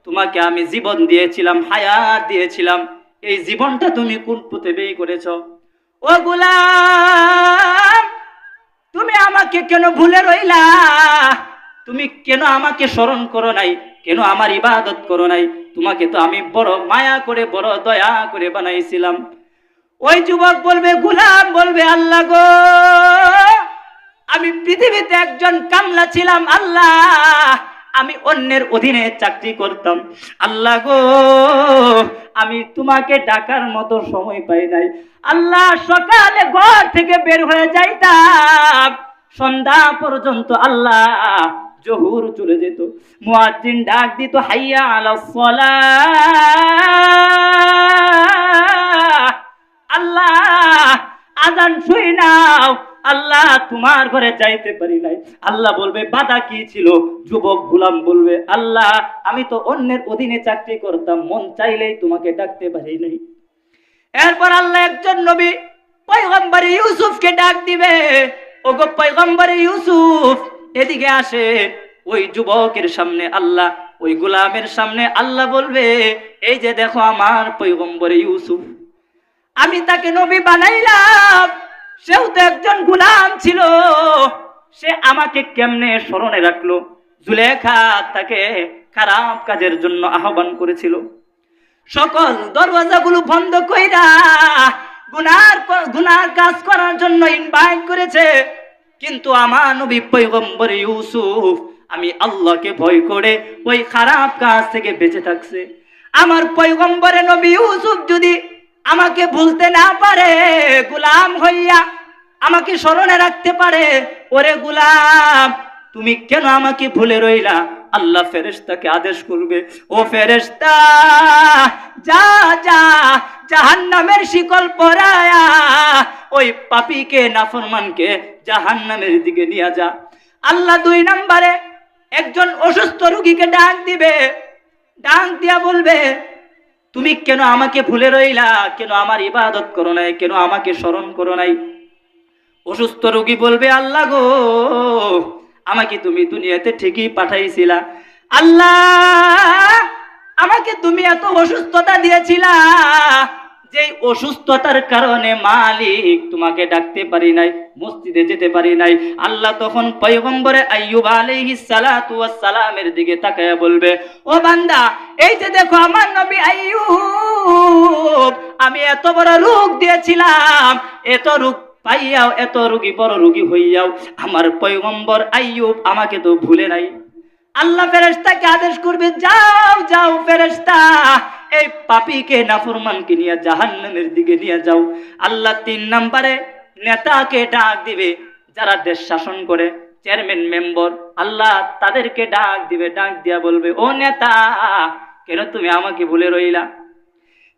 তোমাকে আমি জীবন দিয়েছিলাম, হায়াত দিয়েছিলাম, এই জীবনটা তুমি কোন পথে ব্যয় করেছো? ও গোলাম, তুমি আমাকে কেন ভুলে রইলা? তুমি কেন আমাকে স্মরণ করো নাই? কেন আমার ইবাদত করো নাই? তোমাকে তো আমি বড় মায়া করে, বড় দয়া করে বানাইছিলাম। ওই যুবক বলবে, গোলাম বলবে, আল্লাহ গো, আমি পৃথিবীতে একজন কামলা ছিলাম আল্লাহ, আমি অন্যের অধীনে চাকরি করতাম আল্লাহ গো, আমি তোমাকে ডাকার মতো সময় পাই নাই আল্লাহ। সকালে ঘর থেকে বের হয়ে যাইতাম, সন্ধ্যা পর্যন্ত আল্লাহ জহুর চলে যেত, মুয়াজ্জিন ডাক দিত হাইয়া আলাস সালাহ, আল্লাহ আজান শুই নাও, আল্লাহ তোমার ঘরে যাইতে পারি নাই। আল্লাহ বলবে বাধা কি ছিল? যুবক গোলাম বলবে আল্লাহ আমি তো অন্যের অধীনে চাকরি করতাম, মন চাইলেই তোমাকে ডাকতে পারি নাই। এরপর আল্লাহ একজন নবী পয়গম্বর ইউসুফকে ডাক দিবে, ওগো পয়গম্বর ইউসুফ এদিকে আসে। ওই যুবকের সামনে আল্লাহ, ওই গোলামের সামনে আল্লাহ বলবে এই যে দেখো আমার পয়গম্বর ইউসুফ, আমি তাকে নবী বানাইলাম, সেও তো একজন গোলাম ছিল, সে আমাকে কেমনে স্মরণে রাখলো? জুলেখা তাকে খারাপ কাজের জন্য আহ্বান করেছিল, সকল দরওয়াজাগুলো বন্ধ কইরা গুনার কাজ করার জন্য ইনভাইট করেছে, কিন্তু আমার নবী পয়গম্বর ইউসুফ আমি আল্লাহকে ভয় করে ওই খারাপ কাজ থেকে বেঁচে থাকছে। আমার পয়গম্বরে নবী ইউসুফ যদি আমাকে ভুলতে না পারে, গোলাম হইয়া আমাকে স্মরণে রাখতে পারে, ওরে গোলাম তুমি কেন আমাকে ভুলে রইলা? আল্লাহ ফেরেশতাকে আদেশ করবে, ও ফেরেশতা যা যা জাহান্নামের শিকল পরায়া ওই পাপীকে নাফরমানকে জাহান্নামের দিকে নিয়ে যা। আল্লাহ 2 নম্বরে একজন অসুস্থ রোগীকে ডাক দিবে, ডাক দিয়া বলবে তুমি কেন আমাকে ভুলে রইলা? কেন আমার ইবাদত করো নাই? কেন আমাকে স্মরণ করো নাই? অসুস্থ রোগী বলবে আল্লাহ গো, আমাকে তুমি দুনিয়াতে ঠিকই পাঠাইছিলা, আল্লাহ আমাকে তুমি এত অসুস্থতা দিয়েছিলা, যেই অসুস্থতার কারণে মালিক তোমাকে ডাকতে পারি নাই, মসজিদে যেতে পারি নাই। আল্লাহ তখন পয়গম্বরে আইয়ুব আলাইহিস সালাতু ওয়াস সালামের দিকে তাকায়া বলবে ও বান্দা, এই যে দেখো আমার নবী আইয়ুব, আমি এত বড় রোগ দিয়েছিলাম, এত রোগ পাইয়াও, এত রোগী বড় রোগী হইয়াও আমার পয়গম্বর আইয়ুব আমাকে তো ভুলে নাই। আল্লাহ ফেরেশতাকে আদেশ করবে যাও যাও ফেরেশতা এই পাপীকে নাফরমানকে নিয়ে জাহান্নামের দিকে নিয়ে যাও। আল্লাহ 3 নম্বরে নেতাকে ডাক দিবে, যারা দেশ শাসন করে, চেয়ারম্যান মেম্বার, আল্লাহ তাদেরকে ডাক দিবে, ডাক দিয়া বলবে ও নেতা কেন তুমি আমাকে ভুলে রইলা?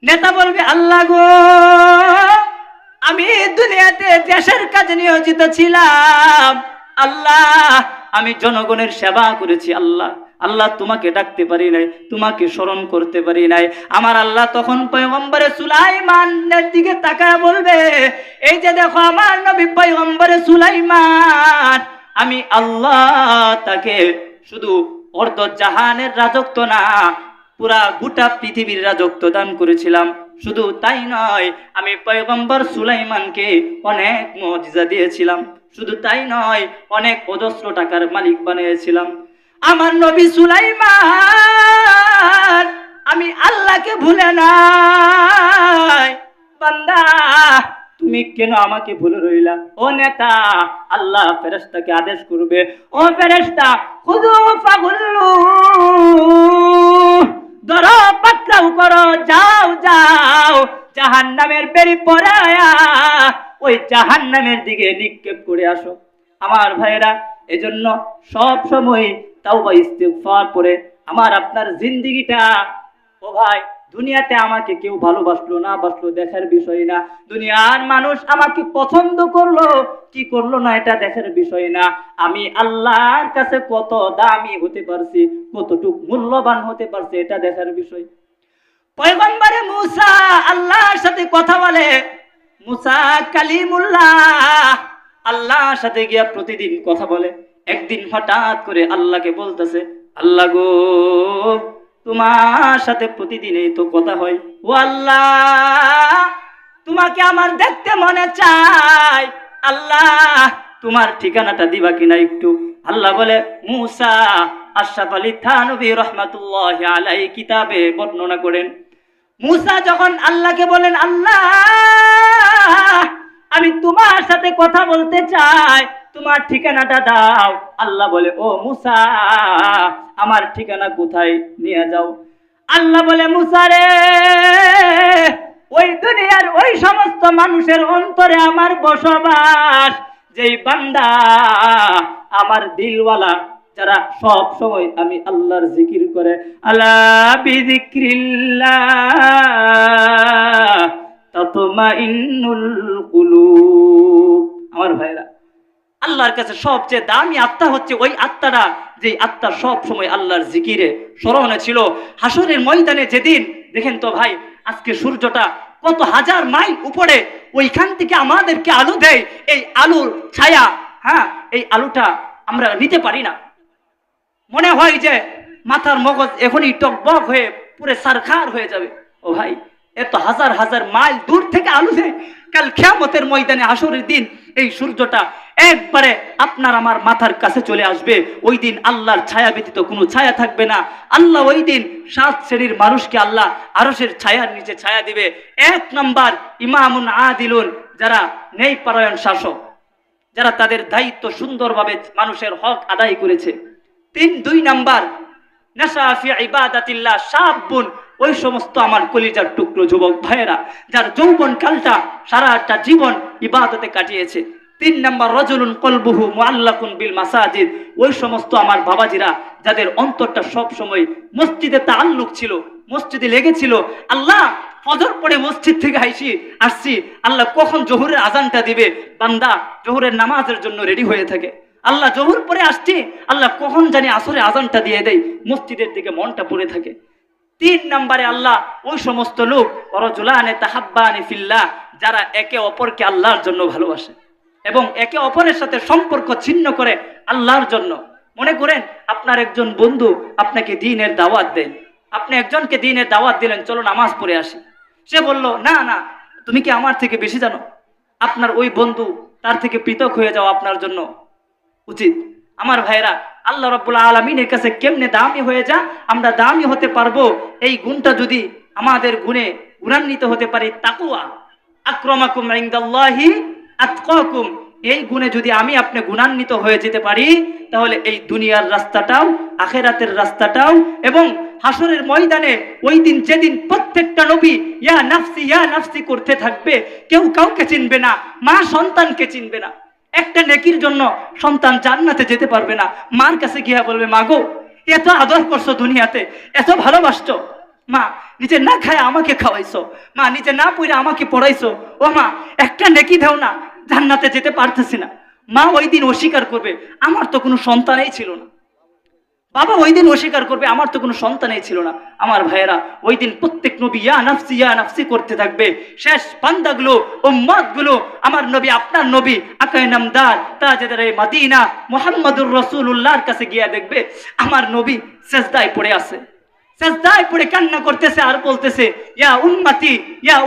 নেতা বলবে আল্লাহ গো, আমি দুনিয়াতে দেশের কাজে নিয়োজিত ছিলাম, আল্লাহ আমি জনগণের সেবা করেছি, আল্লাহ আল্লাহ তোমাকে ডাকতে পারি নাই, তোমাকে স্মরণ করতে পারি নাই। আমার আল্লাহ তখন পয়গম্বরে সুলাইমানের দিকে তাকায় বলবে এই যে দেখো আমার নবী পয়গম্বরে সুলাইমান, আমি আল্লাহ তাকে শুধু অর্ধ জাহানের রাজত্ব না, পুরা গোটা পৃথিবীর রাজত্ব দান করেছিলাম। শুধু তাই নয়, আমি পয়গম্বর সুলাইমানকে অনেক মুজিজা দিয়েছিলাম। শুধু তাই নয়, অনেক অজস্র টাকার মালিক বানিয়েছিলাম। আমার নবী সুলাইমান আমি আল্লাহকে ভুলে নাই। বান্দা তুমি কেন আমাকে ভুলে রইলা? ও নেতা, আল্লাহ ফেরেশতাকে আদেশ করবে ও ফেরেশতা খুদু ফাগুল্লু, ধরো পাকড়াও করো, যাও যাও জাহান্নামের বেড়ি পড়ায়া ওই জাহান্নামের দিকে নিক্ষেপ করে আসো। আমার ভাইরা, এজন্য সব সময় তাওবা ইস্তিগফার পড়ে আমার আপনার জিন্দেগিটা, ও ভাই দুনিয়াতে আমাকে কেউ ভালোবাসলো না বাসলো দেখার বিষয় না, দুনিয়ার মানুষ আমাকে পছন্দ করলো কি করলো না এটা দেখার বিষয় না, আমি আল্লাহর কাছে কত দামি হতে পারছি, কতটুকু মূল্যবান হতে পারছি এটা দেখার বিষয়। পয়গম্বরে মুসা আল্লাহর সাথে কথা বলে, মুসা কালিমুল্লাহ আল্লাহর সাথে গিয়া প্রতিদিন কথা বলে। একদিন হঠাৎ করে আল্লাহকে বলতেছে আল্লাহ গো, তোমার সাথে প্রতিদিনই তো কথা হয়, ও আল্লাহ তোমাকে আমার দেখতে মনে চায়, আল্লাহ তোমার ঠিকানাটা দিবা কিনা একটু? আল্লাহ বলে মুসা, আশরাফ আলী থানভী রহমাতুল্লাহি আলাইহি কিতাবে বর্ণনা করেন, মুসা যখন আল্লাহকে বলেন আল্লাহ আমি তোমার সাথে কথা বলতে চাই, তোমার ঠিকানাটা দাও। আল্লাহ বলে, ও মুসা, আমার ঠিকানা কোথায়, নিয়ে যাও। আল্লাহ বলে, মুসা রে, ওই দুনিয়ার ওই সমস্ত মানুষের অন্তরে আমার বসবাস, যেই বান্দা আমার দিলওয়ালা, যারা সব সময় আমি আল্লাহর জিকির করে। আলা বিযিকরিল্লাহ তাতমাইন্নুল কুলুব। আমার ভাইরা, আল্লাহর কাছে সবচেয়ে দামি আত্মা হচ্ছে ওই আত্মাটা, যে আত্মা সব সময় আল্লাহর জিকিরে স্মরণে ছিল। হাসরের ময়দানে যেদিন দেখেন তো ভাই, আজকে সূর্যটা কত হাজার মাইল উপরে, ওইখান থেকে আমাদেরকে আলো দেয়। এই আলোর ছায়া, হ্যাঁ, এই আলোটা আমরা নিতে পারি না। মনে হয় যে মাথার মগজ এখনই টকবক হয়ে পুরো সারখার হয়ে যাবে। ও ভাই, এত হাজার হাজার মাইল দূর থেকে আলো দেয়। কাল কিয়ামতের ময়দানে হাসরের দিন এই সূর্যটা একবারে আপনার আমার মাথার কাছে চলে আসবে। ওই দিন আল্লাহর ছায়া ব্যতীত কোনো ছায়া থাকবে না। আল্লাহ ওই দিন 7 শ্রেণীর মানুষকে আল্লাহ আরশের ছায়ার নিচে ছায়া দিবে। 1 নাম্বার ইমামুন আদিলুন, যারা ন্যায়পরায়ণ শাসক, যারা তাদের দায়িত্ব সুন্দরভাবে মানুষের হক আদায় করেছে। 2 নাম্বার নাশা ফি ইবাদাতিল্লাহ শাবুন, ওই সমস্ত আমার কলিজার টুকরো যুবক ভাইয়েরা, যার যৌবন কালটা সারাটা জীবন ইবাদতে কাটিয়েছে। 3 নাম্বার রজুলুন কলবুহু মুআল্লাকুন বিল মাসাজিদ, ওই সমস্ত আমার বাবাজিরা, যাদের অন্তরটা সব সময় মসজিদে তাআল্লুক ছিল, মসজিদে লেগেছিল। আল্লাহ ফজর পড়ে মসজিদ থেকে আসছি, আল্লাহ কখন জোহরের আজানটা দিবে, বান্দা জোহরের নামাজের জন্য রেডি হয়ে থাকে। আল্লাহ জোহর পরে আসছি, আল্লাহ কখন জানি আসরে আজানটা দিয়ে দেয়, মসজিদের দিকে মনটা পড়ে থাকে। 3 নাম্বারে আল্লাহ ওই সমস্ত লোক ওয়ারাজুলানে তাহাব্বানি ফিল্লাহ, যারা একে অপরকে আল্লাহর জন্য ভালোবাসে এবং একে অপরের সাথে সম্পর্ক ছিন্ন করে আল্লাহর জন্য। মনে করেন আপনার একজন বন্ধু আপনাকে দ্বীনের দাওয়াত দেন, আপনি একজনকে দ্বীনের দাওয়াত দিলেন, চলো নামাজ পড়ে আসি। সে বলল, না না, তুমি কি আমার থেকে বেশি জানো? আপনার ওই বন্ধু, তার থেকে পৃথক হয়ে যাও আপনার জন্য উচিত। আমার ভাইরা, আল্লাহ রাব্বুল আলামিনের কাছে কেমনে দামি হয়ে যা আমরা দামি হতে পারবো, এই গুণটা যদি আমাদের গুণে গুণান্বিত হতে পারি, তাকওয়া, আকরামাকুম ইনদাল্লাহি আতকাকুম, এই গুণে যদি আমি আপনি গুণান্বিত হয়ে যেতে পারি, তাহলে এই দুনিয়ার রাস্তাটাও, আখিরাতের রাস্তাটাও এবং হাসরের ময়দানে ওই দিন, যেদিন প্রত্যেকটা নবী ইয়া নাফসি করতে থাকবে, কেউ কাউকে চিনবে না, মা সন্তানকে চিনবে না। একটা নেকির জন্য সন্তান জান্নাতে যেতে পারবে না। মার কাছে গিয়া বলবে, মা গো, এত আদর করছো দুনিয়াতে, এত ভালোবাসছো, মা নিজে না খায় আমাকে খাওয়াইছো, মা নিজে না পড়ে আমাকে পড়াইছো, ও মা একটা নেকি দাও না, জান্নাতে যেতে পারতেছি না। মা ওই দিন অস্বীকার করবে, আমার তো কোনো সন্তানই ছিল না। বাবা ওই দিন অস্বীকার করবে, আমার তো কোনো সন্তানই ছিল না। আমার ভাইয়েরা, ওই দিন প্রত্যেক নবী ইয়া নাফসি করতে থাকবে। শেষ বান্দাগুলো, উম্মতগুলো, আমার নবী, আপনার নবী আকায়ে নামদার তাজদারে মদিনা মুহাম্মদুর রাসূলুল্লাহর কাছে গিয়া দেখবে আমার নবী সিজদায় পড়ে আছে, সিজদায় পড়ে কান্না করতেছে আর বলতেছে, ইয়া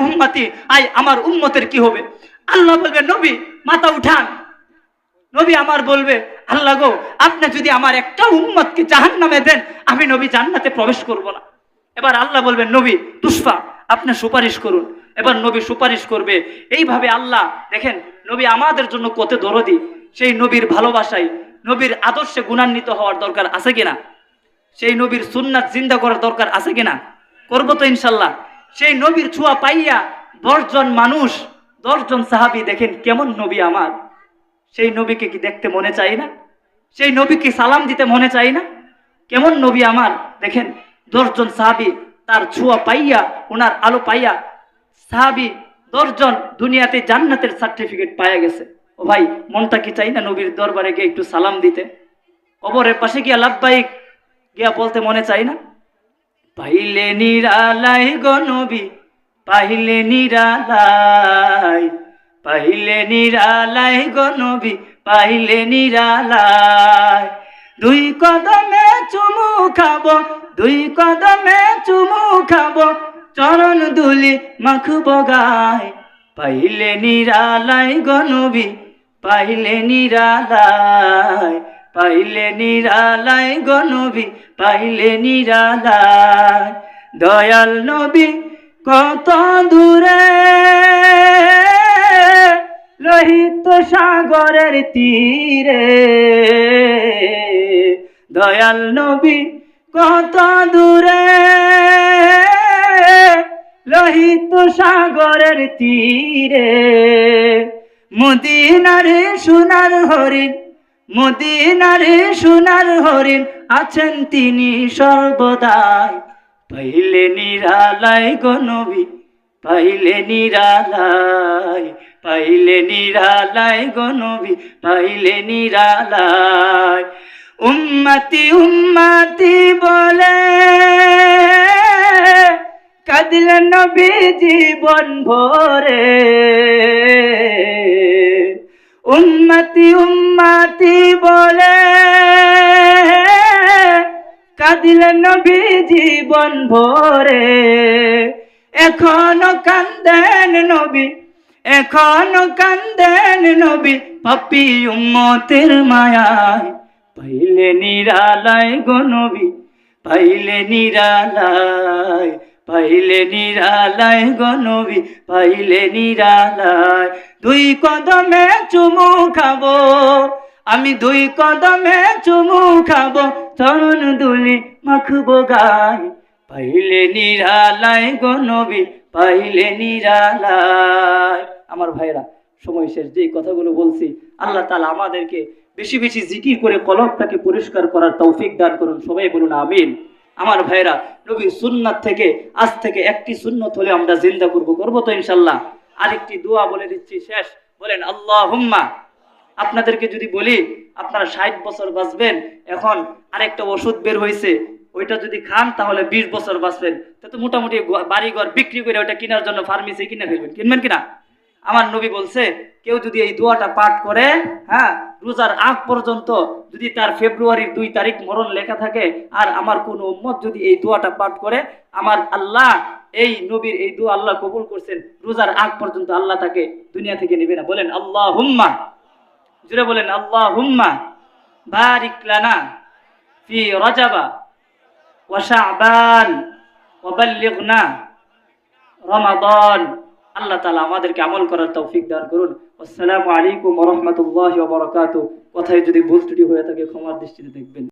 উম্মতি, আই আমার উম্মতের কি হবে? আল্লাহ বলবে, নবী মাথা উঠান। নবী আমার বলবে, আল্লাহ গো, আপনি যদি আমার একটা উম্মতকে জাহান্নামে দেন, আমি নবী জান্নাতে প্রবেশ করব না। এবার আল্লাহ বলবেন, নবী তুশফা, আপনি সুপারিশ করুন। এবার নবী সুপারিশ করবে। এইভাবে আল্লাহ, দেখেন নবী আমাদের জন্য কত দরদি। সেই নবীর ভালোবাসায়, নবীর আদর্শে গুণান্বিত হওয়ার দরকার আছে কিনা? সেই নবীর সুন্নাত জিন্দা করার দরকার আছে কিনা? করবো তো ইনশাল্লাহ। সেই নবীর ছোঁয়া পাইয়া 10 জন মানুষ, 10 জন সাহাবী, দেখেন কেমন নবী আমার। সেই নবীকে কি দেখতে মনে চাই না? সেই নবীকে সালাম দিতে মনে চাই না? কেমন নবী আমার। দেখেন 10 জন সাহাবী তার ছোঁয়া পাইয়া, ওনার আলো পাইয়া, সাহাবী 10 জন দুনিয়াতে জান্নাতের সার্টিফিকেট পাইয়া গেছে। ও ভাই, মনটা কি চাই না নবীর দরবারে গিয়ে একটু সালাম দিতে? কবরের পাশে গিয়া লাব্বাইক গিয়া বলতে মনে চাই না? পাইলে নিরালাই গো নবী, পাইলে নিরালাই, পাইলে নিরালাই গো নবী, পাইলে নিরালাই। 2 কদমে চুমু খাবো, 2 কদমে চুমু খাবো, চরণ দুলি মাখবো গায়। পাইলে নিরালাই গো নবী, পাইলে নিরালাই, পাইলে নিরালাই গো নবী, পাইলে নিরালাই। দয়াল নবী কত দূরে, লোহিত সাগরের তীরে দয়াল নবী কত দূরে, লোহিত সাগরের তীরে মদিনারে সোনার হরিণ, মদিনারে সোনার হরিণ আছেন তিনি সর্বদাই। পাইলে নিরালায় গো নবী, পাইলে নিরালায়, পাইলে নিরালায় গো নবী, পাইলে নিরালায়। উম্মতি উম্মতি বলে কাঁদিলেন নবী জীবন ভরে, উম্মতি উম্মতি বলে কাঁদিলেন নবী জীবন ভরে। এখনো কান্দেন নবী, এখনো কান্দেন নবী পাপী উম্মতের মায়ায়। পাইলে নিরালায় গো নবী, পাইলে নিরালায়, পাইলে নিরালায় গো নবী, পাইলে নিরালায়। দুই কদমে চুমু খাবো আমি, দুই কদমে চুমু খাবো, চরণ দুলি মাখবো গায়। পাইলে নিরালায় গো নবী, পাইলে নিরালায়। আমার ভাইরা, সময় শেষ। যে কথাগুলো বলছি, আল্লাহ তাআলা আমাদেরকে বেশি বেশি জিকির করে কলবটাকে পরিষ্কার করার তৌফিক দান করুন। সবাই বলুন আমিন। আমার ভাইরা, নবীর সুন্নাত থেকে আজ থেকে একটি সুন্নত হলে আমরা জিন্দা করবো তো ইনশাল্লাহ। আরেকটি দোয়া বলে দিচ্ছি, শেষ। বলেন আল্লাহুম্মা। আপনাদেরকে যদি বলি আপনারা 60 বছর বাঁচবেন, এখন আরেকটা ওষুধ বের হয়েছে, ওইটা যদি খান তাহলে 20 বছর বাঁচবেন। তো মোটামুটি বাড়িঘর বিক্রি করে ওইটা কেনার জন্য ফার্মেসি কিনে ফেলবেন, কিনবেন কিনা? আমার নবী বলছে কেউ যদি এই দোয়াটা পাঠ করে, হ্যাঁ, রোজার আগ পর্যন্ত যদি তার ফেব্রুয়ারির 2 তারিখ মরণ লেখা থাকে, আর আমার কোন উম্মত যদি এই দোয়াটা পাঠ করে, আমার আল্লাহ এই নবীর এই দোয়া আল্লাহ কবুল করছেন, রোজার আগ পর্যন্ত আল্লাহ তাকে দুনিয়া থেকে নেবে না। বলেন আল্লাহুম্মা, জুড়ে বলেন আল্লাহুম্মা বারিক লানা ফি রাজাবা ওয়া শাবান ওয়া বাল্লিগনা রমাদান। আল্লাহ তাআলা আমাদেরকে আমল করার তৌফিক দান করুন। আসসালামু আলাইকুম ওয়া রাহমাতুল্লাহি ওয়া বারাকাতুহু। কথায় যদি ভুল ত্রুটি হয়ে থাকে ক্ষমার দৃষ্টিতে দেখবেন।